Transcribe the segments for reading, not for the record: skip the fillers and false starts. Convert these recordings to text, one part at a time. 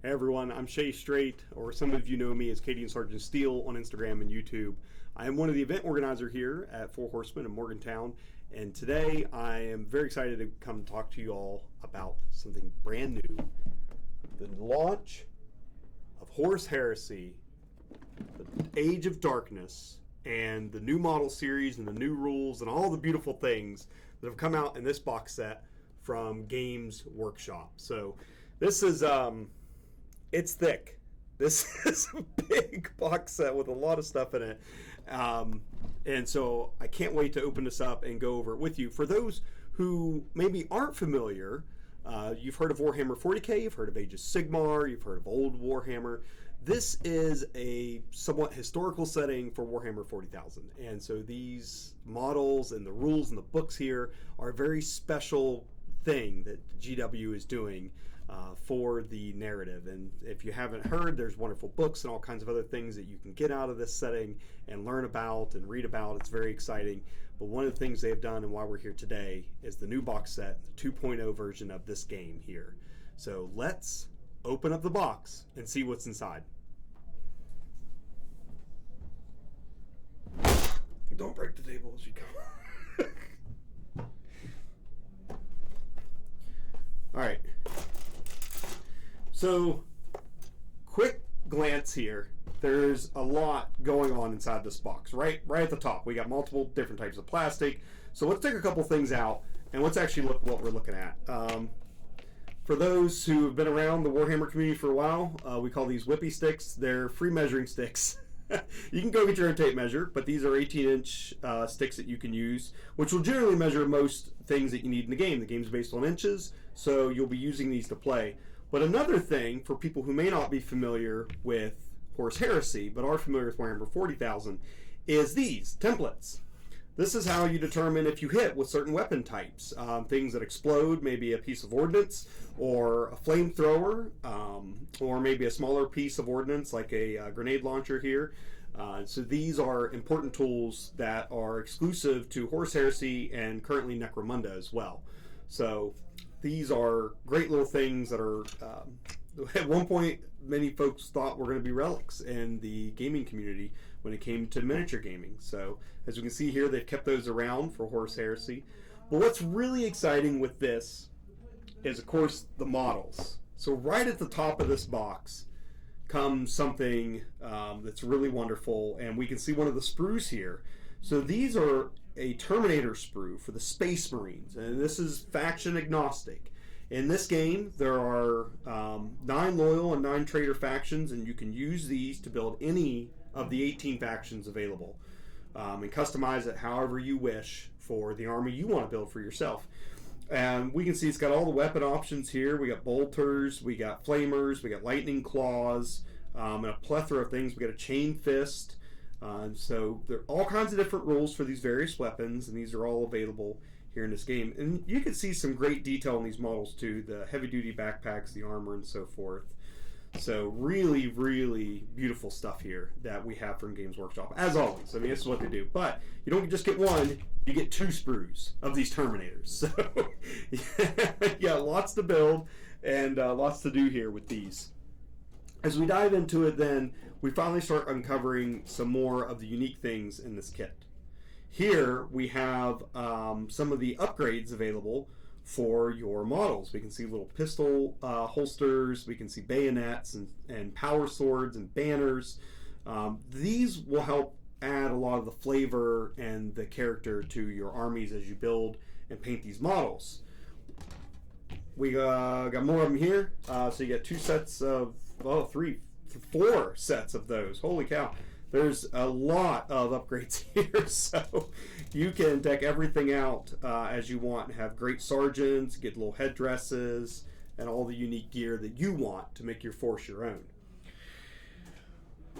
Hey everyone, I'm Shay Straight, or some of you know me as Katie and Sergeant Steel on Instagram and YouTube. I am one of the event organizer here at Four Horsemen in Morgantown, and today I am very excited to come talk to you all about something brand new. The launch of Horus Heresy, the Age of Darkness, and the new model series and the new rules and all the beautiful things that have come out in this box set from Games Workshop. So this is it's thick. This is a big box set with a lot of stuff in it. And so I can't wait to open this up and go over it with you. For those who maybe aren't familiar, you've heard of Warhammer 40k, you've heard of Age of Sigmar, you've heard of Old Warhammer. This is a somewhat historical setting for Warhammer 40,000. And so these models and the rules and the books here are a very special thing that GW is doing for the narrative. And if you haven't heard, there's wonderful books and all kinds of other things that you can get out of this setting and learn about and read about. It's very exciting. But one of the things they've done and why we're here today is the new box set, the 2.0 version of this game here. So let's open up the box and see what's inside. Don't break the table as you come. All right. So, quick glance here. There's a lot going on inside this box. Right at the top, we got multiple different types of plastic. So let's take a couple things out and let's actually look at what we're looking at. For those who have been around the Warhammer community for a while, we call these whippy sticks. They're free measuring sticks. You can go get your own tape measure, but these are 18-inch sticks that you can use, which will generally measure most things that you need in the game. The game's based on inches, so you'll be using these to play. But another thing, for people who may not be familiar with Horus Heresy, but are familiar with Warhammer 40,000, is these templates. This is how you determine if you hit with certain weapon types. Things that explode, maybe a piece of ordnance, or a flamethrower, or maybe a smaller piece of ordnance like a grenade launcher here. So these are important tools that are exclusive to Horus Heresy and currently Necromunda as well. So these are great little things that are... at one point, many folks thought were going to be relics in the gaming community when it came to miniature gaming. So, as you can see here, they've kept those around for Horus Heresy. But what's really exciting with this is, of course, the models. So right at the top of this box comes something that's really wonderful, and we can see one of the sprues here. So these are a Terminator Sprue for the Space Marines, and this is faction agnostic. In this game, there are 9 loyal and 9 traitor factions, and you can use these to build any of the 18 factions available and customize it however you wish for the army you want to build for yourself. And we can see it's got all the weapon options here. We got bolters, we got flamers, we got lightning claws, and a plethora of things. We got a chain fist. So there are all kinds of different rules for these various weapons, and these are all available here in this game. And you can see some great detail in these models too, the heavy-duty backpacks, the armor, and so forth. So really, really beautiful stuff here that we have from Games Workshop. As always, I mean, this is what they do. But you don't just get one, you get 2 sprues of these Terminators. So yeah, lots to build and lots to do here with these. As we dive into it then, we finally start uncovering some more of the unique things in this kit. Here we have some of the upgrades available for your models. We can see little pistol holsters, we can see bayonets and power swords and banners. These will help add a lot of the flavor and the character to your armies as you build and paint these models. We got more of them here. So you got 2 sets of, 4 sets of those. Holy cow. There's a lot of upgrades here, so you can deck everything out as you want and have great sergeants, get little headdresses, and all the unique gear that you want to make your force your own.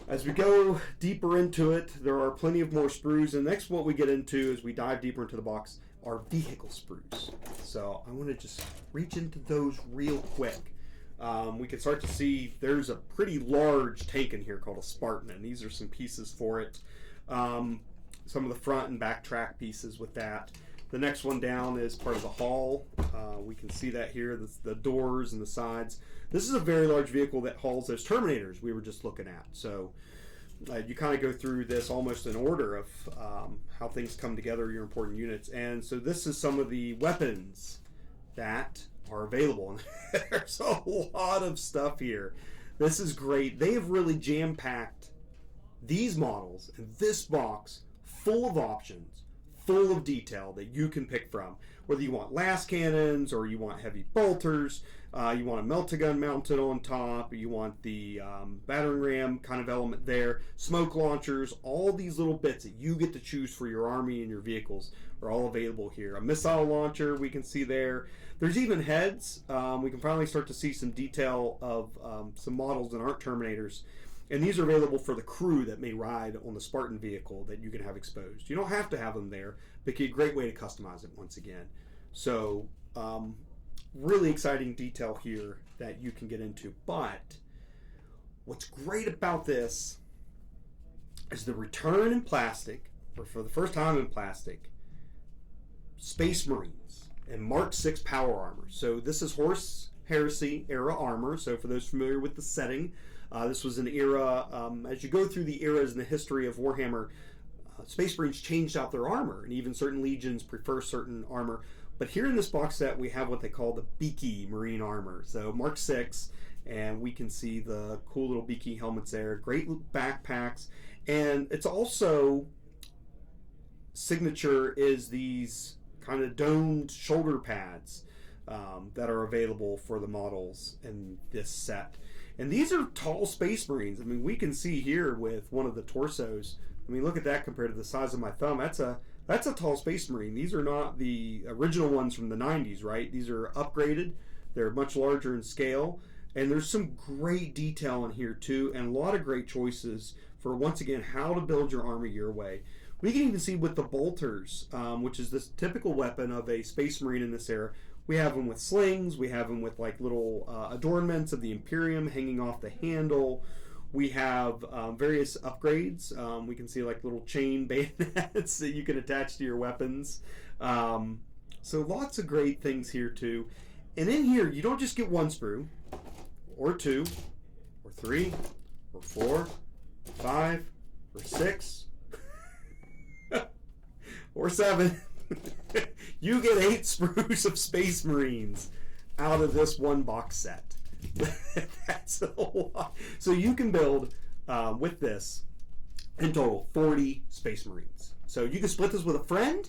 As we go deeper into it, there are plenty of more sprues, and next what we get into as we dive deeper into the box are vehicle sprues. So I want to just reach into those real quick. We can start to see there's a pretty large tank in here called a Spartan, and these are some pieces for it. Some of the front and back track pieces with that. The next one down is part of the hull. We can see that here, the doors and the sides. This is a very large vehicle that hauls those Terminators we were just looking at. So you kind of go through this almost in order of how things come together, your important units. And so this is some of the weapons that are available. And there's a lot of stuff here. This is great. They have really jam-packed these models in this box full of options, full of detail that you can pick from. Whether you want las cannons or you want heavy bolters, you want a melt-a-gun mounted on top, you want the battering ram kind of element there, smoke launchers, all these little bits that you get to choose for your army and your vehicles are all available here. A missile launcher we can see there. There's even heads. We can finally start to see some detail of some models that aren't Terminators. And these are available for the crew that may ride on the Spartan vehicle that you can have exposed. You don't have to have them there, but a great way to customize it once again. So, really exciting detail here that you can get into. But what's great about this is the return in plastic, or for the first time in plastic, Space Marines and Mark 6 power armor. So this is Horus Heresy era armor. So for those familiar with the setting, this was an era, as you go through the eras in the history of Warhammer, Space Marines changed out their armor, and even certain legions prefer certain armor. But here in this box set, we have what they call the Beaky Marine armor. So Mark 6, and we can see the cool little Beaky helmets there, great backpacks, and it's also signature is these kind of domed shoulder pads that are available for the models in this set. And these are tall Space Marines. I mean, we can see here with one of the torsos. I mean, look at that compared to the size of my thumb. That's a tall Space Marine. These are not the original ones from the 90s, right? These are upgraded. They're much larger in scale. And there's some great detail in here, too, and a lot of great choices for, once again, how to build your army your way. We can even see with the bolters, which is this typical weapon of a Space Marine in this era. We have them with slings. We have them with like little adornments of the Imperium hanging off the handle. We have various upgrades. We can see like little chain bayonets that you can attach to your weapons. So lots of great things here too. And in here, you don't just get one sprue, or two, or three, or four, 5, or 6, or 7. You get 8 sprues of Space Marines out of this one box set. That's a lot. So you can build, with this, in total, 40 Space Marines. So you can split this with a friend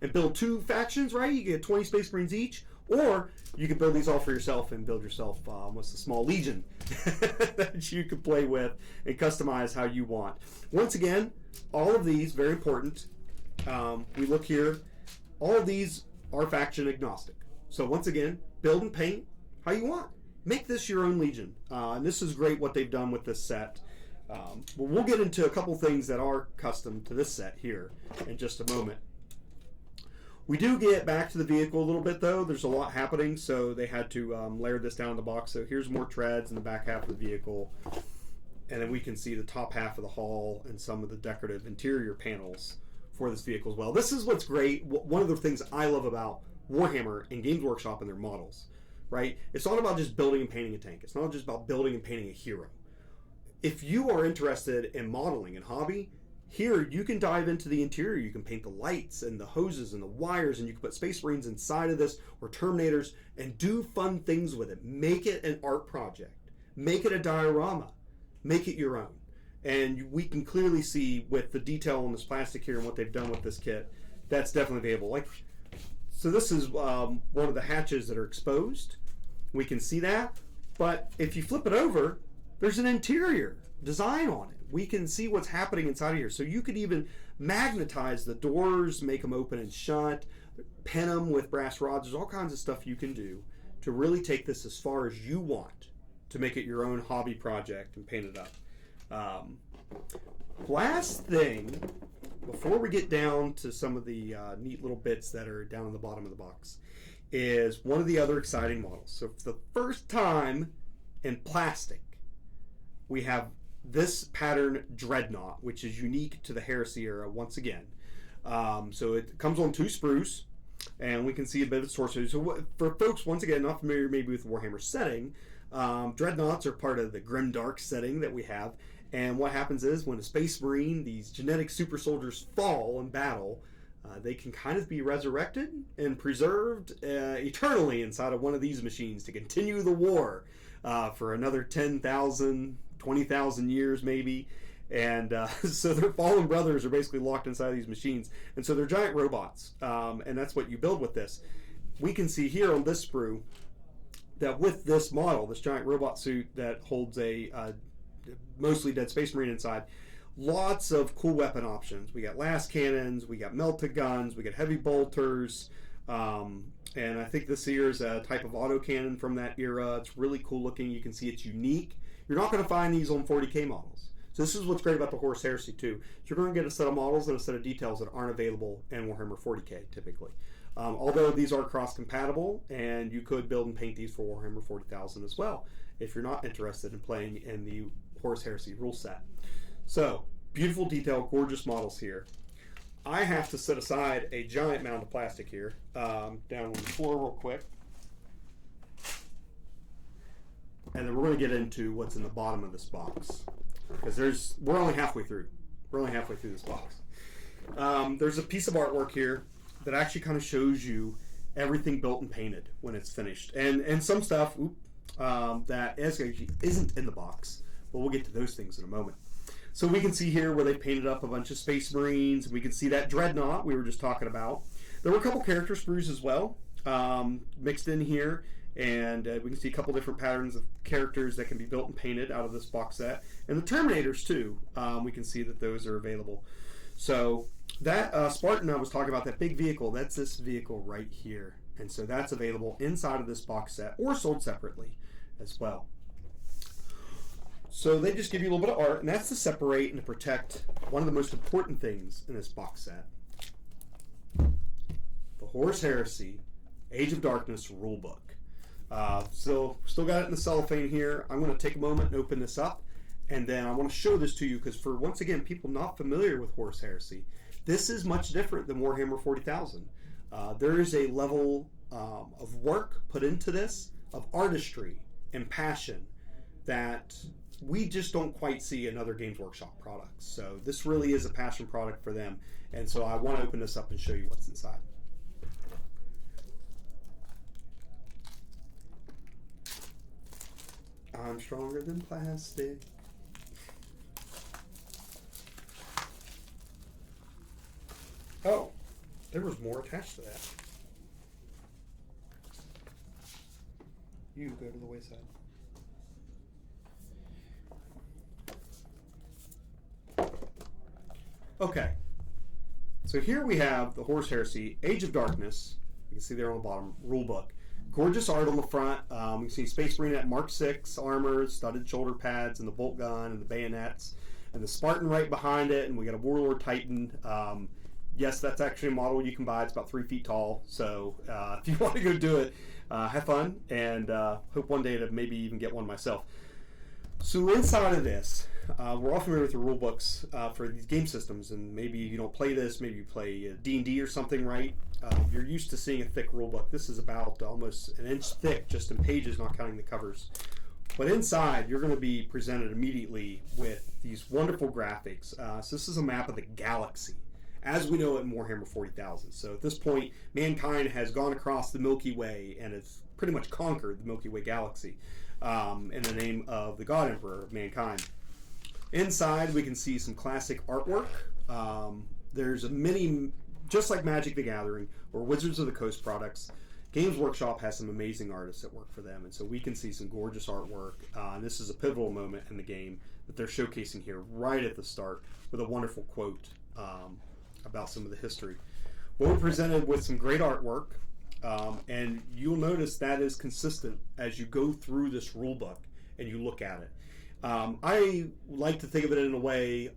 and build 2 factions, right? You get 20 Space Marines each. Or you can build these all for yourself and build yourself almost a small legion that you can play with and customize how you want. Once again, all of these, very important. We look here. All of these are faction agnostic. So once again, build and paint how you want. Make this your own legion. And this is great what they've done with this set. But we'll get into a couple things that are custom to this set here in just a moment. We do get back to the vehicle a little bit, though. There's a lot happening, so they had to layer this down in the box. So here's more treads in the back half of the vehicle. And then we can see the top half of the hull and some of the decorative interior panels for this vehicle as well. This is what's great. One of the things I love about Warhammer and Games Workshop and their models, right? It's not about just building and painting a tank. It's not just about building and painting a hero. If you are interested in modeling and hobby, here you can dive into the interior. You can paint the lights and the hoses and the wires, and you can put Space Marines inside of this or Terminators and do fun things with it. Make it an art project. Make it a diorama. Make it your own. And we can clearly see with the detail on this plastic here and what they've done with this kit, that's definitely available. Like, so this is one of the hatches that are exposed. We can see that. But if you flip it over, there's an interior design on it. We can see what's happening inside of here. So you could even magnetize the doors, make them open and shut, pin them with brass rods. There's all kinds of stuff you can do to really take this as far as you want to make it your own hobby project and paint it up. Last thing, before we get down to some of the neat little bits that are down in the bottom of the box, is one of the other exciting models. So for the first time in plastic, we have this pattern Dreadnought, which is unique to the Heresy era once again. So it comes on 2 sprues. and we can see a bit of sorcery. So for folks, once again, not familiar maybe with the Warhammer setting, Dreadnoughts are part of the grim dark setting that we have. And what happens is when a Space Marine, these genetic super soldiers, fall in battle, they can kind of be resurrected and preserved eternally inside of one of these machines to continue the war for another 10,000, 20,000 years maybe. And so their fallen brothers are basically locked inside these machines. And so they're giant robots. And that's what you build with this. We can see here on this sprue that with this model, this giant robot suit that holds a mostly dead Space Marine inside, lots of cool weapon options. We got las cannons, we got melta guns, we got heavy bolters, and I think this here is a type of autocannon from that era. It's really cool looking. You can see it's unique. You're not going to find these on 40K models. So this is what's great about the Horus Heresy too. You're going to get a set of models and a set of details that aren't available in Warhammer 40K typically. Although these are cross-compatible, and you could build and paint these for Warhammer 40,000 as well, if you're not interested in playing in the Horus Heresy rule set. So, beautiful detail, gorgeous models here. I have to set aside a giant mound of plastic here, down on the floor real quick. And then we're going to get into what's in the bottom of this box. Because we're only halfway through. We're only halfway through this box. There's a piece of artwork here that actually kind of shows you everything built and painted when it's finished. And some stuff that actually isn't in the box. But we'll get to those things in a moment. So we can see here where they painted up a bunch of Space Marines. We can see that Dreadnought we were just talking about. There were a couple character sprues as well mixed in here. And we can see a couple different patterns of characters that can be built and painted out of this box set. And the Terminators too. We can see that those are available. So that Spartan I was talking about, that big vehicle, that's this vehicle right here. And so that's available inside of this box set or sold separately as well. So they just give you a little bit of art, and that's to separate and to protect one of the most important things in this box set. The Horus Heresy Age of Darkness rulebook. Still got it in the cellophane here. I'm going to take a moment and open this up, and then I want to show this to you because for, once again, people not familiar with Horus Heresy, this is much different than Warhammer 40,000. There is a level of work put into this, of artistry and passion that we just don't quite see in other Games Workshop products. So this really is a passion product for them, and so I want to open this up and show you what's inside. I'm stronger than plastic. Oh, there was more attached to that. You go to the wayside. Okay, so here we have the Horus Heresy Age of Darkness. You can see there on the bottom, rulebook. Gorgeous art on the front. You can see Space Marine at Mark 6 armor, studded shoulder pads, and the bolt gun, and the bayonets, and the Spartan right behind it, and we got a Warlord Titan. Yes, that's actually a model you can buy. It's about 3 feet tall, so if you want to go do it, have fun, and hope one day to maybe even get one myself. So inside of this, we're all familiar with the rule books for these game systems, and maybe you don't play this, maybe you play D&D or something, right? You're used to seeing a thick rule book. This is about almost an inch thick, just in pages, not counting the covers. But inside, you're going to be presented immediately with these wonderful graphics. So this is a map of the galaxy, as we know it in Warhammer 40,000. So at this point, mankind has gone across the Milky Way and has pretty much conquered the Milky Way galaxy in the name of the God Emperor of mankind. Inside, we can see some classic artwork. There's a mini, just like Magic the Gathering or Wizards of the Coast products, Games Workshop has some amazing artists that work for them, and so we can see some gorgeous artwork. And this is a pivotal moment in the game that they're showcasing here right at the start with a wonderful quote about some of the history. We're presented with some great artwork, and you'll notice that is consistent as you go through this rule book and you look at it. I like to think of it in a way,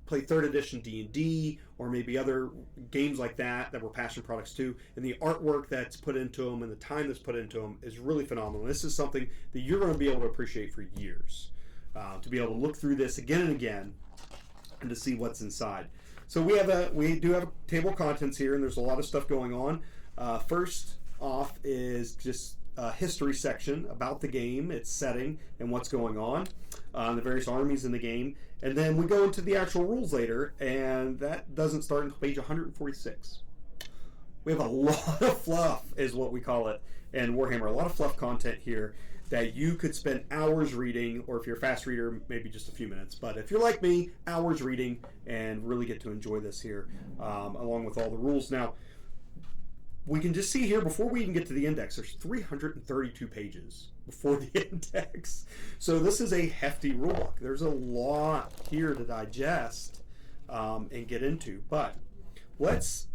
play 3rd edition D&D or maybe other games like that were passion products too, and the artwork that's put into them and the time that's put into them is really phenomenal. This is something that you're going to be able to appreciate for years, to be able to look through this again and again and to see what's inside. So we do have a table of contents here, and there's a lot of stuff going on. First off is just a history section about the game, its setting, and what's going on, the various armies in the game. And then we go into the actual rules later, and that doesn't start until page 146. We have a lot of fluff, is what we call it, in Warhammer. A lot of fluff content here that you could spend hours reading, or if you're a fast reader, maybe just a few minutes. But if you're like me, hours reading, and really get to enjoy this here, along with all the rules. Now, we can just see here, before we even get to the index, there's 332 pages before the index. So this is a hefty rulebook. There's a lot here to digest and get into. But let's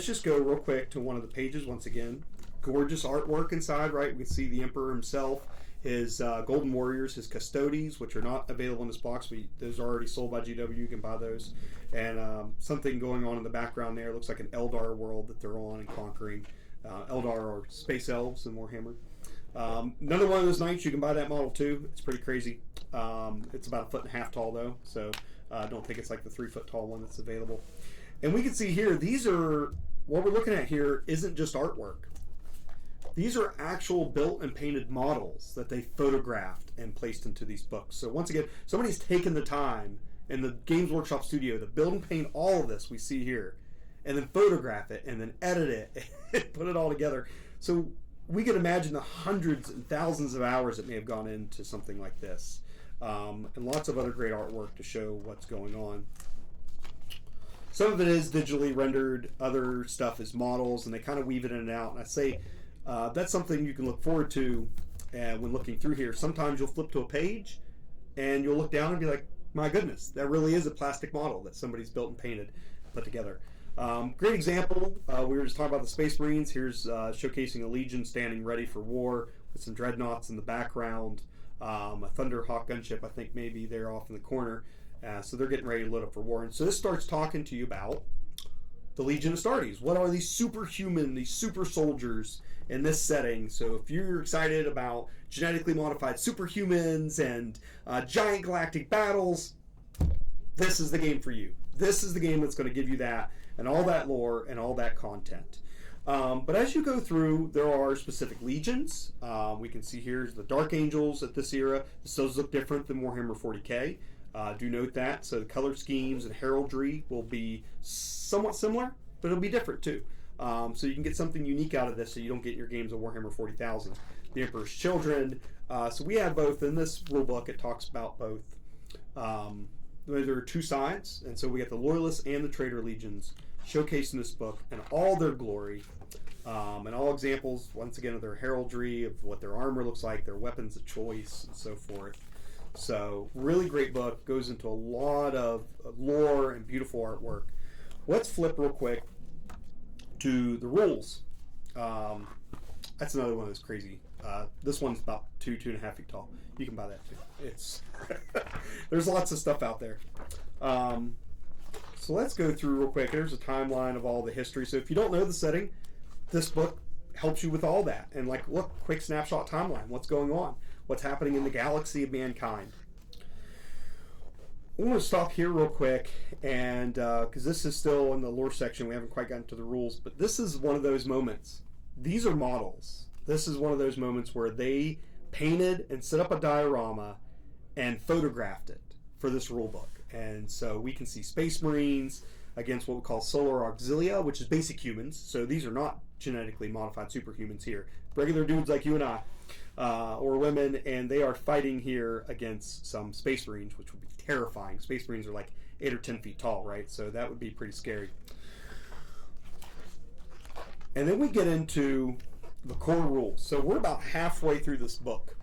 just go real quick to one of the pages once again. Gorgeous artwork inside, right? We can see the Emperor himself, his Golden Warriors, his Custodes, which are not available in this box. Those are already sold by GW. You can buy those. And something going on in the background there. Looks like an Eldar world that they're on and conquering. Eldar are space elves in Warhammer. Another one of those knights, you can buy that model too. It's pretty crazy. It's about 1.5 feet tall though, so I don't think it's like the 3 foot tall one that's available. And we can see here, these are, what we're looking at here isn't just artwork. These are actual built and painted models that they photographed and placed into these books. So once again, somebody's taken the time in the Games Workshop studio to build and paint all of this we see here, and then photograph it, and then edit it, and put it all together. So we can imagine the hundreds and thousands of hours that may have gone into something like this. And lots of other great artwork to show what's going on. Some of it is digitally rendered, other stuff is models, and they kind of weave it in and out. And I say that's something you can look forward to when looking through here. Sometimes you'll flip to a page, and you'll look down and be like, my goodness, that really is a plastic model that somebody's built and painted, put together. Great example, we were just talking about the Space Marines. Here's showcasing a Legion standing ready for war with some Dreadnoughts in the background. A Thunderhawk gunship, I think maybe they're off in the corner. So they're getting ready to load up for war. And so this starts talking to you about the Legion Astartes. What are these superhuman, these super soldiers in this setting? So if you're excited about genetically modified superhumans and giant galactic battles, this is the game for you. This is the game that's going to give you that and all that lore and all that content. But as you go through, there are specific legions. We can see here the Dark Angels at this era. This does look different than Warhammer 40k. Do note that. So the color schemes and heraldry will be somewhat similar, but it'll be different too. So you can get something unique out of this so you don't get your games of Warhammer 40,000. The Emperor's Children. So we have both in this rulebook. It talks about both. There are two sides, and so we got the Loyalists and the Traitor Legions showcased in this book and all their glory, and all examples, once again, of their heraldry, of what their armor looks like, their weapons of choice, and so forth. So, really great book. Goes into a lot of lore and beautiful artwork. Let's flip real quick to the rules. That's another one that's crazy. This one's about 2.5 feet tall. You can buy that too. It's there's lots of stuff out there. So let's go through real quick. There's a timeline of all the history. So if you don't know the setting, this book helps you with all that. And like, look, quick snapshot timeline. What's going on? What's happening in the galaxy of mankind? I want to stop here real quick, and because this is still in the lore section, we haven't quite gotten to the rules, but this is one of those moments. These are models. This is one of those moments where they painted and set up a diorama and photographed it for this rule book. And so we can see Space Marines against what we call Solar Auxilia, which is basic humans. So these are not genetically modified superhumans here. Regular dudes like you and I, or women, and they are fighting here against some Space Marines, which would be terrifying. Space Marines are like 8 or 10 feet tall, right? So that would be pretty scary. And then we get into the core rules. So we're about halfway through this book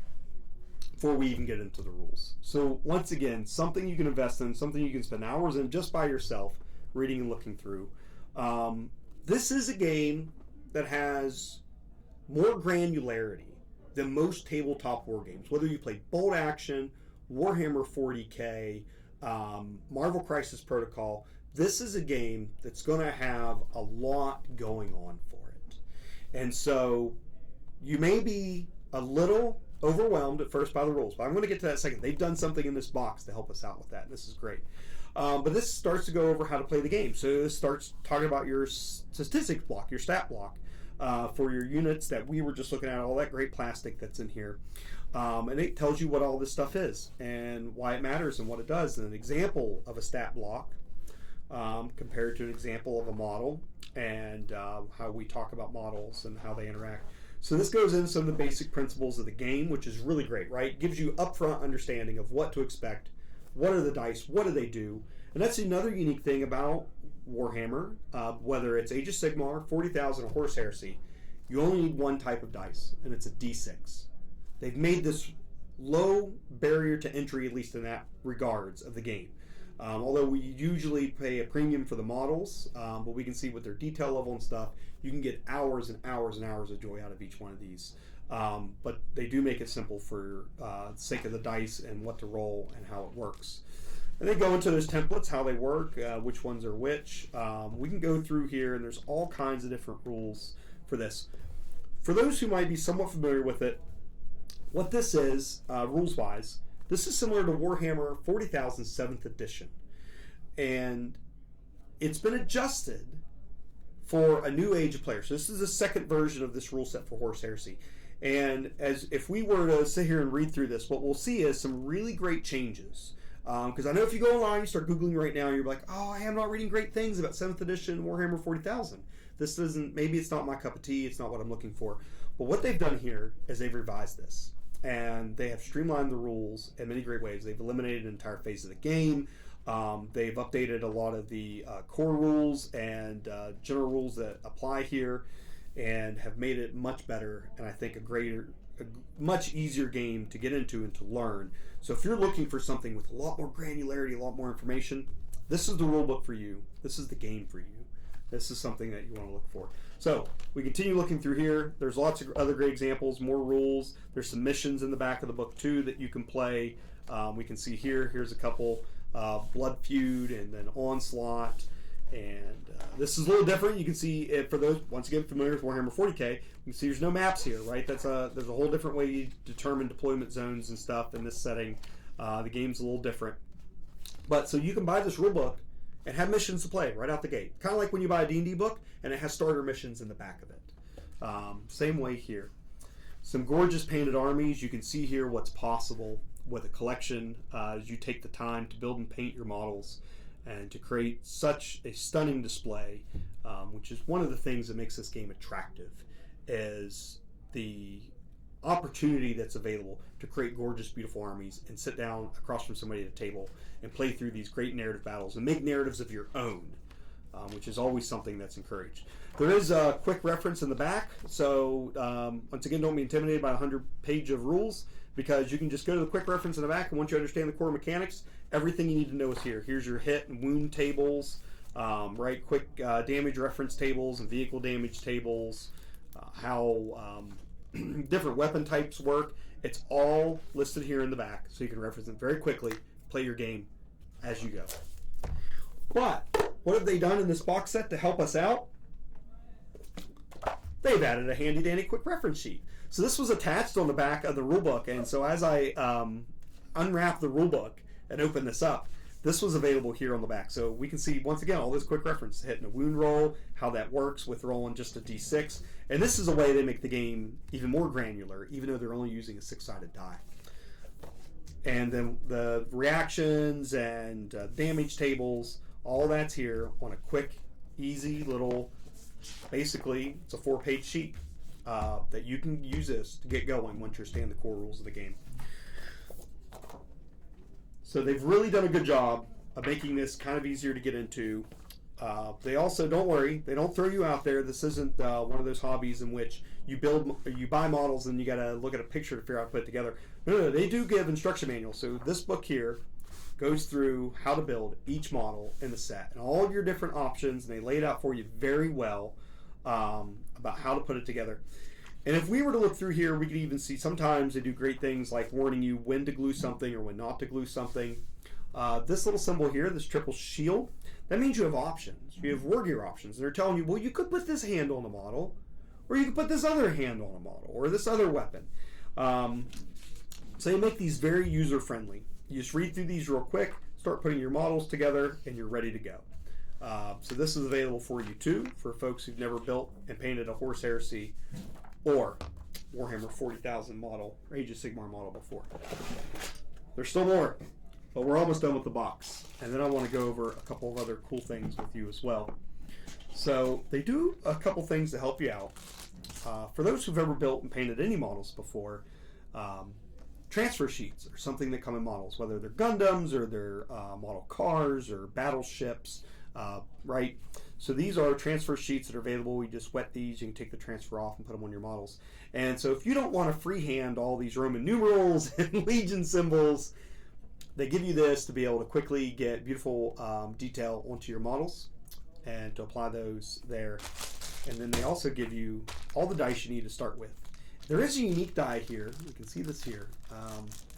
before we even get into the rules. So once again, something you can invest in, something you can spend hours in just by yourself, reading and looking through. This is a game that has more granularity than most tabletop war games. Whether you play Bolt Action, Warhammer 40k, Marvel Crisis Protocol, this is a game that's going to have a lot going on for it. And so you may be a little overwhelmed at first by the rules, but I'm going to get to that in a second. They've done something in this box to help us out with that, and this is great. But this starts to go over how to play the game. So this starts talking about your statistics block, your stat block. for your units that we were just looking at, all that great plastic that's in here. And it tells you what all this stuff is and why it matters and what it does. And an example of a stat block compared to an example of a model, and how we talk about models and how they interact. So this goes into some of the basic principles of the game, which is really great, right? It gives you upfront understanding of what to expect, what are the dice, what do they do, and that's another unique thing about Warhammer, whether it's Age of Sigmar, 40,000, or Horus Heresy, you only need one type of dice, and it's a D6. They've made this low barrier to entry, at least in that regards, of the game. Although we usually pay a premium for the models, but we can see with their detail level and stuff, you can get hours and hours and hours of joy out of each one of these. But they do make it simple for the sake of the dice and what to roll and how it works. And they go into those templates, how they work, which ones are which. We can go through here, and there's all kinds of different rules for this. For those who might be somewhat familiar with it, what this is, rules-wise, this is similar to Warhammer 40,000 7th edition. And it's been adjusted for a new age of players. So this is the second version of this rule set for Horus Heresy. And as if we were to sit here and read through this, what we'll see is some really great changes. Because I know if you go online, you start Googling right now, you're like, oh, I am not reading great things about 7th edition Warhammer 40,000. This isn't, maybe it's not my cup of tea, it's not what I'm looking for. But what they've done here is they've revised this. And they have streamlined the rules in many great ways. They've eliminated an entire phase of the game. They've updated a lot of the core rules and general rules that apply here, and have made it much better, and I think a much easier game to get into and to learn. So if you're looking for something with a lot more granularity, a lot more information, this is the rule book for you. This is the game for you. This is something that you want to look for. So we continue looking through here. There's lots of other great examples, more rules. There's some missions in the back of the book too that you can play. We can see here's a couple, Blood Feud and then Onslaught. And this is a little different. You can see, for those, once again, familiar with Warhammer 40k, you can see there's no maps here, right? There's a whole different way you determine deployment zones and stuff in this setting. The game's a little different. But so you can buy this rule book and have missions to play right out the gate. Kind of like when you buy a D&D book and it has starter missions in the back of it. Same way here. Some gorgeous painted armies. You can see here what's possible with a collection as you take the time to build and paint your models and to create such a stunning display, which is one of the things that makes this game attractive, is the opportunity that's available to create gorgeous, beautiful armies and sit down across from somebody at a table and play through these great narrative battles and make narratives of your own, which is always something that's encouraged. There is a quick reference in the back, so once again, don't be intimidated by 100-page of rules, because you can just go to the quick reference in the back, and once you understand the core mechanics, everything you need to know is here. Here's your hit and wound tables, right? Quick damage reference tables and vehicle damage tables, how different weapon types work. It's all listed here in the back, so you can reference it very quickly, play your game as you go. But what have they done in this box set to help us out? They've added a handy-dandy quick reference sheet. So this was attached on the back of the rulebook, and so as I unwrap the rulebook and open this up, this was available here on the back. So we can see, once again, all this quick reference, hitting a wound roll, how that works with rolling just a d6. And this is a way they make the game even more granular, even though they're only using a 6-sided die. And then the reactions and damage tables, all that's here on a quick, easy little, basically, it's a 4-page sheet that you can use this to get going once you understand the core rules of the game. So they've really done a good job of making this kind of easier to get into. They also, don't worry, they don't throw you out there. This isn't one of those hobbies in which you buy models and you got to look at a picture to figure out how to put it together. No, they do give instruction manuals. So this book here goes through how to build each model in the set and all of your different options, and they lay it out for you very well about how to put it together. And if we were to look through here, we could even see sometimes they do great things like warning you when to glue something or when not to glue something. This little symbol here, this triple shield, that means you have options. You have war gear options. And they're telling you, well, you could put this hand on a model, or you could put this other hand on a model, or this other weapon. So they make these very user-friendly. You just read through these real quick, start putting your models together, and you're ready to go. So this is available for you too, for folks who've never built and painted a Horus Heresy or Warhammer 40,000 model, or Age of Sigmar model before. There's still more, but we're almost done with the box. And then I want to go over a couple of other cool things with you as well. So they do a couple things to help you out. For those who've ever built and painted any models before, transfer sheets are something that come in models, whether they're Gundams or they're model cars or battleships, right? So these are transfer sheets that are available. You just wet these, you can take the transfer off and put them on your models. And so if you don't want to freehand all these Roman numerals and Legion symbols, they give you this to be able to quickly get beautiful detail onto your models and to apply those there. And then they also give you all the dice you need to start with. There is a unique die here. You can see this here.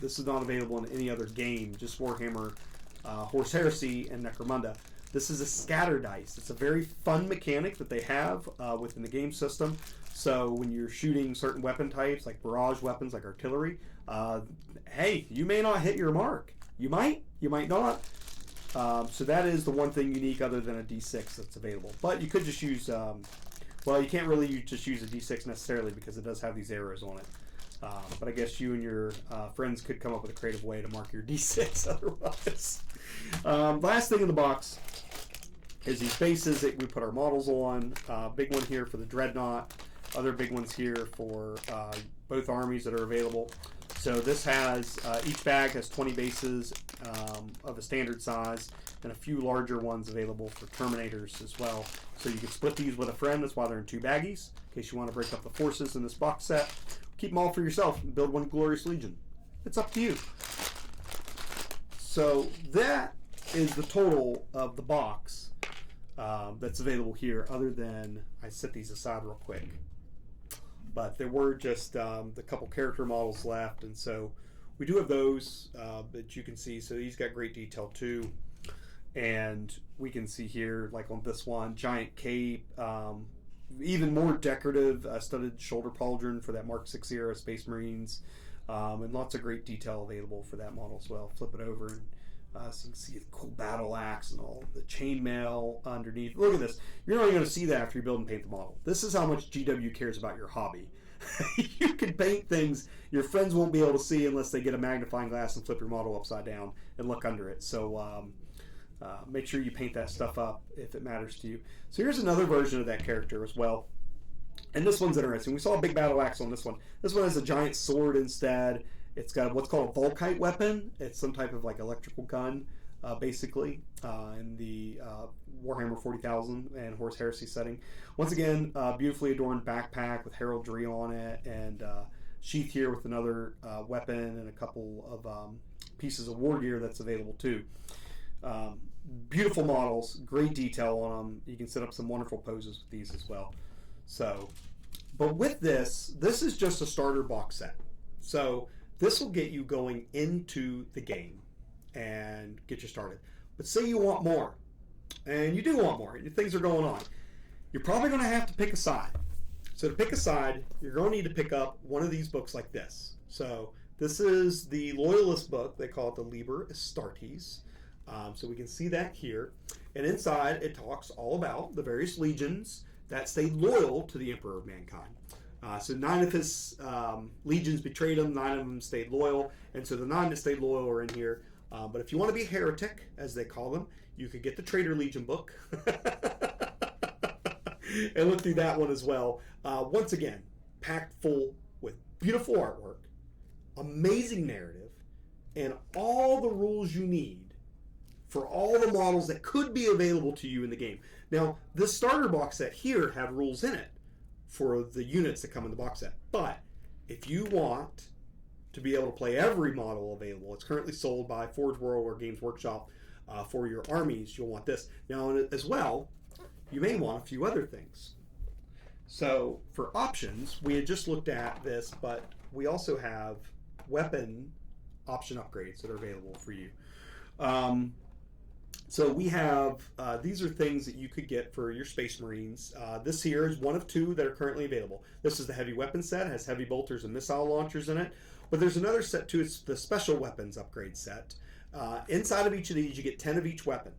This is not available in any other game, just Warhammer Horus Heresy and Necromunda. This is a scatter dice. It's a very fun mechanic that they have within the game system. So when you're shooting certain weapon types, like barrage weapons, like artillery, hey, you may not hit your mark. You might not. So that is the one thing unique other than a D6 that's available. But you could just use, well, you can't really just use a D6 necessarily because it does have these arrows on it. But I guess you and your friends could come up with a creative way to mark your D6 otherwise. Last thing in the box is these bases that we put our models on. Big one here for the Dreadnought. Other big ones here for both armies that are available. So this has, each bag has 20 bases of a standard size and a few larger ones available for Terminators as well. So you can split these with a friend. That's why they're in 2 baggies, in case you want to break up the forces in this box set. Keep them all for yourself and build one glorious legion. It's up to you. So that is the total of the box that's available here, other than, I set these aside real quick. But there were just the couple character models left, and so we do have those that you can see. So these got great detail too. And we can see here, like on this one, giant cape, even more decorative studded shoulder pauldron for that Mark 6 era Space Marines, and lots of great detail available for that model as well. Flip it over, and so you can see the cool battle axe and all the chainmail underneath. Look at this. You're not even going to see that after you build and paint the model. This is how much GW cares about your hobby. You can paint things your friends won't be able to see unless they get a magnifying glass and flip your model upside down and look under it. So make sure you paint that stuff up if it matters to you. So here's another version of that character as well. And this one's interesting. We saw a big battle axe on this one. This one has a giant sword instead. It's got what's called a Volkite weapon. It's some type of like electrical gun, basically, in the Warhammer 40,000 and Horus Heresy setting. Once again, beautifully adorned backpack with heraldry on it, and sheath here with another weapon and a couple of pieces of war gear that's available too. Beautiful models, great detail on them. You can set up some wonderful poses with these as well. So, but with this is just a starter box set. So this will get you going into the game and get you started. But say you want more, and you do want more, things are going on. You're probably going to have to pick a side. So to pick a side, you're going to need to pick up one of these books like this. So this is the Loyalist Book. They call it the Liber Astartes. So we can see that here. And inside it talks all about the various legions that stayed loyal to the Emperor of Mankind. So 9 of his legions betrayed him, 9 of them stayed loyal, and so the 9 that stayed loyal are in here. But if you want to be a heretic, as they call them, you could get the Traitor Legion book and look through that one as well. Once again, packed full with beautiful artwork, amazing narrative, and all the rules you need for all the models that could be available to you in the game. Now, this starter box set here had rules in it for the units that come in the box set. But if you want to be able to play every model available, it's currently sold by Forge World or Games Workshop for your armies, you'll want this. Now, as well, you may want a few other things. So for options, we had just looked at this, but we also have weapon option upgrades that are available for you. So we have, these are things that you could get for your Space Marines. This here is one of 2 that are currently available. This is the heavy weapon set, has heavy bolters and missile launchers in it. But there's another set too, it's the special weapons upgrade set. Inside of each of these, you get 10 of each weapon.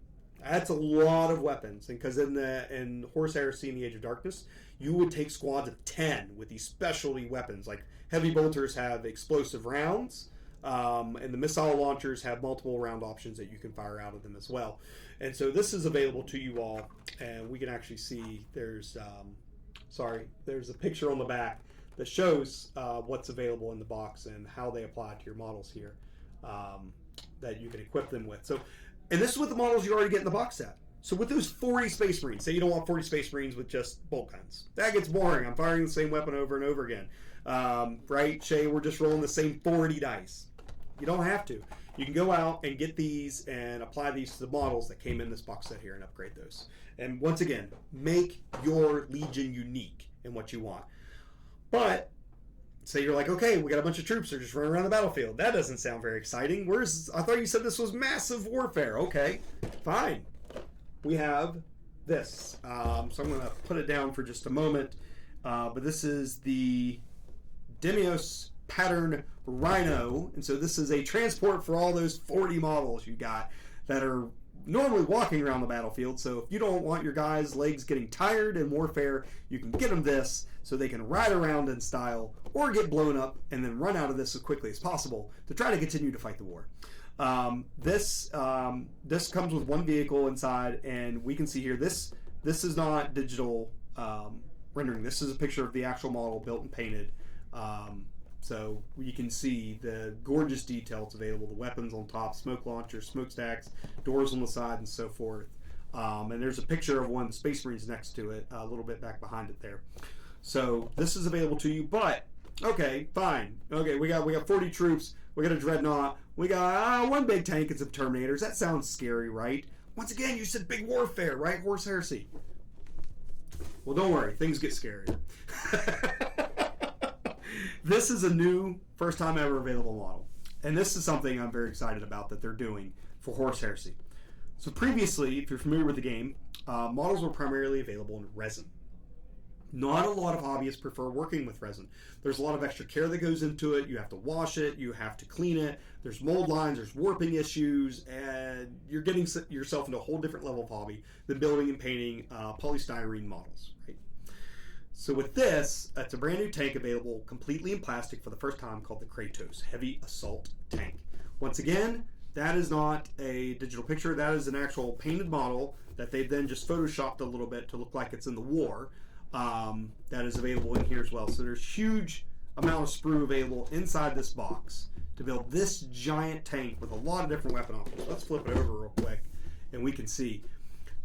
That's a lot of weapons, and because in Horus Heresy in the Age of Darkness, you would take squads of 10 with these specialty weapons. Like heavy bolters have explosive rounds, and the missile launchers have multiple round options that you can fire out of them as well. And so this is available to you all, and we can actually see there's a picture on the back that shows what's available in the box and how they apply to your models here that you can equip them with. So, and this is with the models you already get in the box set. So with those 40 Space Marines, say you don't want 40 Space Marines with just bolt guns. That gets boring. I'm firing the same weapon over and over again. Right, Shay? We're just rolling the same 40 dice. You don't have to. You can go out and get these and apply these to the models that came in this box set here and upgrade those. And once again, make your Legion unique in what you want. But say you're like, okay, we got a bunch of troops that are just running around the battlefield. That doesn't sound very exciting. I thought you said this was massive warfare. Okay, fine. We have this. So I'm going to put it down for just a moment. But this is the Demios pattern Rhino. And so this is a transport for all those 40 models you got that are normally walking around the battlefield. So if you don't want your guys' legs getting tired in warfare, you can get them this so they can ride around in style or get blown up and then run out of this as quickly as possible to try to continue to fight the war. This comes with one vehicle inside, and we can see here this is not digital rendering. This is a picture of the actual model built and painted. So you can see the gorgeous details available, the weapons on top, smoke launchers, smokestacks, doors on the side, and so forth. And there's a picture of one of the Space Marines next to it, a little bit back behind it there. So this is available to you, but okay, fine. Okay, we got 40 troops, we got a Dreadnought, we got one big tank and some Terminators. That sounds scary, right? Once again, you said big warfare, right? Horus Heresy. Well, don't worry, things get scarier. This is a new, first time ever available model. And this is something I'm very excited about that they're doing for Horus Heresy. So previously, if you're familiar with the game, models were primarily available in resin. Not a lot of hobbyists prefer working with resin. There's a lot of extra care that goes into it. You have to wash it, you have to clean it, there's mold lines, there's warping issues, and you're getting yourself into a whole different level of hobby than building and painting polystyrene models, right? So with this, it's a brand new tank available completely in plastic for the first time called the Kratos Heavy Assault Tank. Once again, that is not a digital picture. That is an actual painted model that they've then just photoshopped a little bit to look like it's in the war. That is available in here as well. So there's huge amount of sprue available inside this box to build this giant tank with a lot of different weapon options. Let's flip it over real quick and we can see.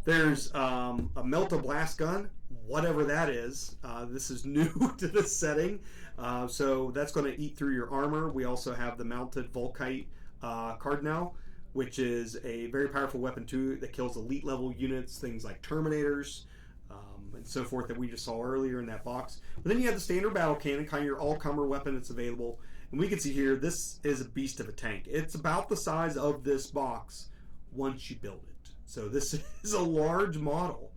There's a melt-a-blast gun, whatever that is. This is new to this setting, so that's going to eat through your armor. We also have the mounted Volkite Cardinal, which is a very powerful weapon too that kills elite level units, things like Terminators and so forth that we just saw earlier in that box. But then you have the standard battle cannon, kind of your all-comer weapon that's available. And we can see here, this is a beast of a tank. It's about the size of this box once you build it. So this is a large model.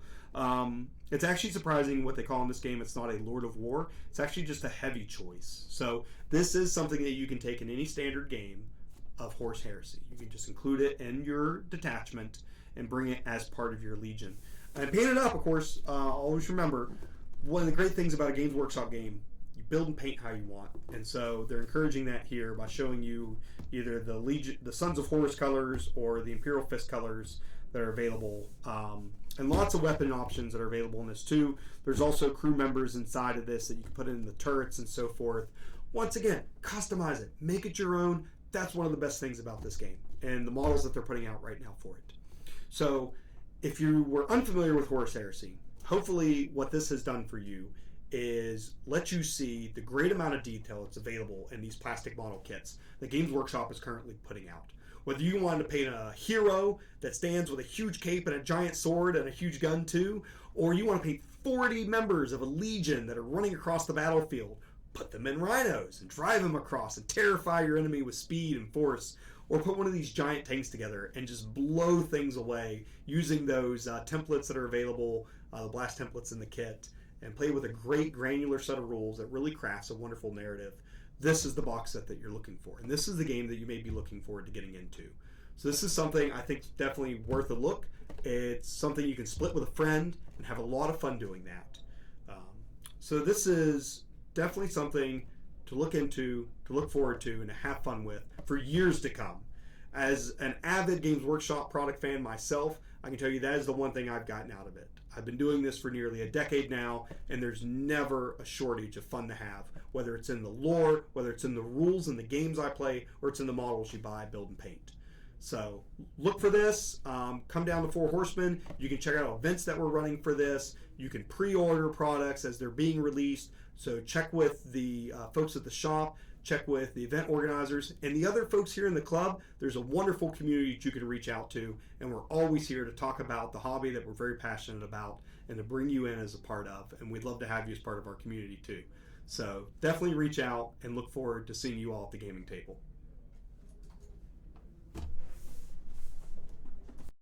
It's actually surprising what they call in this game. It's not a Lord of War. It's actually just a heavy choice. So this is something that you can take in any standard game of Horus Heresy. You can just include it in your detachment and bring it as part of your Legion. And paint it up, of course. Always remember, one of the great things about a Games Workshop game, you build and paint how you want. And so they're encouraging that here by showing you either the Legion, the Sons of Horus colors or the Imperial Fist colors that are available. And lots of weapon options that are available in this too. There's also crew members inside of this that you can put in the turrets and so forth. Once again, customize it. Make it your own. That's one of the best things about this game and the models that they're putting out right now for it. So if you were unfamiliar with Horus Heresy, hopefully what this has done for you is let you see the great amount of detail that's available in these plastic model kits that Games Workshop is currently putting out. Whether you want to paint a hero that stands with a huge cape and a giant sword and a huge gun too, or you want to paint 40 members of a legion that are running across the battlefield, put them in rhinos and drive them across and terrify your enemy with speed and force, or put one of these giant tanks together and just blow things away using those templates that are available, the blast templates in the kit, and play with a great granular set of rules that really crafts a wonderful narrative. This is the box set that you're looking for, and this is the game that you may be looking forward to getting into. So this is something I think is definitely worth a look. It's something you can split with a friend and have a lot of fun doing that. So this is definitely something to look into, to look forward to, and to have fun with for years to come. As an avid Games Workshop product fan myself, I can tell you that is the one thing I've gotten out of it. I've been doing this for nearly a decade now, and there's never a shortage of fun to have, whether it's in the lore, whether it's in the rules in the games I play, or it's in the models you buy, build, and paint. So look for this. Come down to Four Horsemen. You can check out events that we're running for this. You can pre-order products as they're being released. So check with the folks at the shop. Check with the event organizers and the other folks here in the club. There's a wonderful community that you can reach out to, and we're always here to talk about the hobby that we're very passionate about and to bring you in as a part of, and we'd love to have you as part of our community too. So definitely reach out and look forward to seeing you all at the gaming table.